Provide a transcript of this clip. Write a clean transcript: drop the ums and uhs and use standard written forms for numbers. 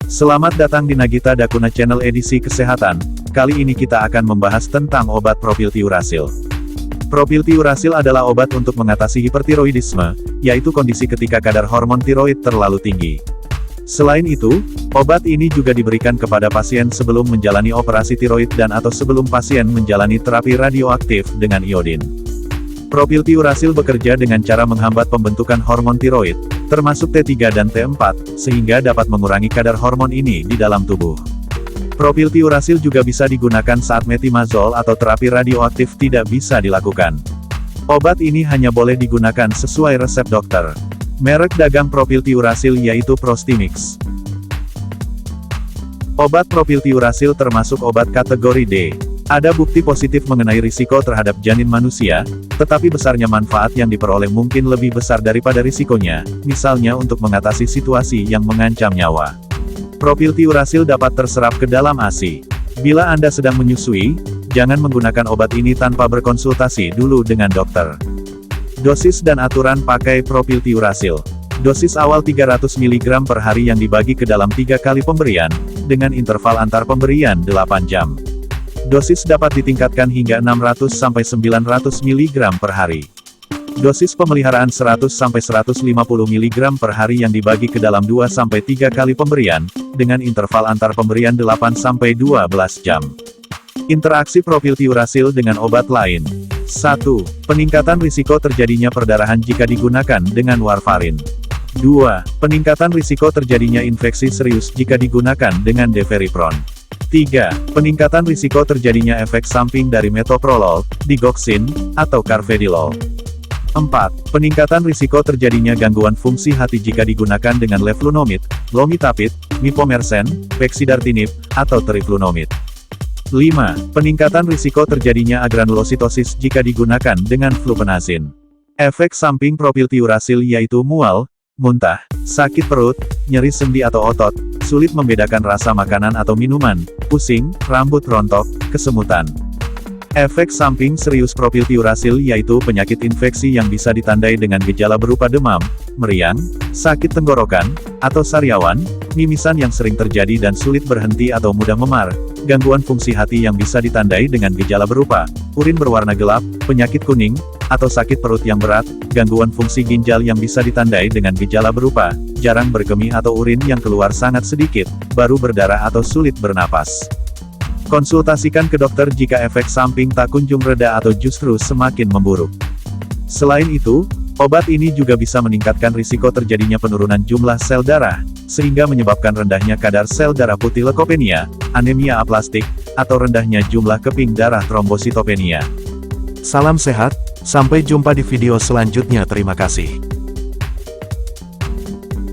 Selamat datang di Nagita Dakuna Channel edisi kesehatan. Kali ini kita akan membahas tentang obat propiltiuracil. Propiltiuracil adalah obat untuk mengatasi hipertiroidisme, yaitu kondisi ketika kadar hormon tiroid terlalu tinggi. Selain itu, obat ini juga diberikan kepada pasien sebelum menjalani operasi tiroid dan atau sebelum pasien menjalani terapi radioaktif dengan iodin. Propiltiuracil bekerja dengan cara menghambat pembentukan hormon tiroid, termasuk T3 dan T4, sehingga dapat mengurangi kadar hormon ini di dalam tubuh. Propiltiuracil juga bisa digunakan saat metimazol atau terapi radioaktif tidak bisa dilakukan. Obat ini hanya boleh digunakan sesuai resep dokter. Merek dagang propiltiuracil yaitu Prostimix. Obat propiltiuracil termasuk obat kategori D. Ada bukti positif mengenai risiko terhadap janin manusia, tetapi besarnya manfaat yang diperoleh mungkin lebih besar daripada risikonya, misalnya untuk mengatasi situasi yang mengancam nyawa. Propiltiuracil dapat terserap ke dalam ASI. Bila Anda sedang menyusui, jangan menggunakan obat ini tanpa berkonsultasi dulu dengan dokter. Dosis dan aturan pakai propiltiuracil. Dosis awal 300 mg per hari yang dibagi ke dalam 3 kali pemberian, dengan interval antar pemberian 8 jam. Dosis dapat ditingkatkan hingga 600-900 mg per hari. Dosis pemeliharaan 100-150 mg per hari yang dibagi ke dalam 2-3 kali pemberian, dengan interval antar pemberian 8-12 jam. Interaksi propiltiuracil dengan obat lain. 1. Peningkatan risiko terjadinya perdarahan jika digunakan dengan warfarin. 2. Peningkatan risiko terjadinya infeksi serius jika digunakan dengan deferipron. 3. Peningkatan risiko terjadinya efek samping dari metoprolol, digoxin, atau carvedilol. 4. Peningkatan risiko terjadinya gangguan fungsi hati jika digunakan dengan leflunomid, lomitapid, mipomersen, pexidartinib, atau teriflunomid. 5. Peningkatan risiko terjadinya agranulositosis jika digunakan dengan fluphenazine. Efek samping propiltiuracil yaitu mual, muntah, sakit perut, nyeri sendi atau otot, sulit membedakan rasa makanan atau minuman, pusing, rambut rontok, kesemutan. Efek samping serius propiltiuracil yaitu penyakit infeksi yang bisa ditandai dengan gejala berupa demam, meriang, sakit tenggorokan, atau sariawan, mimisan yang sering terjadi dan sulit berhenti atau mudah memar, gangguan fungsi hati yang bisa ditandai dengan gejala berupa urin berwarna gelap, penyakit kuning, atau sakit perut yang berat, gangguan fungsi ginjal yang bisa ditandai dengan gejala berupa jarang berkemih atau urin yang keluar sangat sedikit, baru berdarah atau sulit bernapas. Konsultasikan ke dokter jika efek samping tak kunjung reda atau justru semakin memburuk. Selain itu, obat ini juga bisa meningkatkan risiko terjadinya penurunan jumlah sel darah, sehingga menyebabkan rendahnya kadar sel darah putih leukopenia, anemia aplastik, atau rendahnya jumlah keping darah trombositopenia. Salam sehat, sampai jumpa di video selanjutnya. Terima kasih.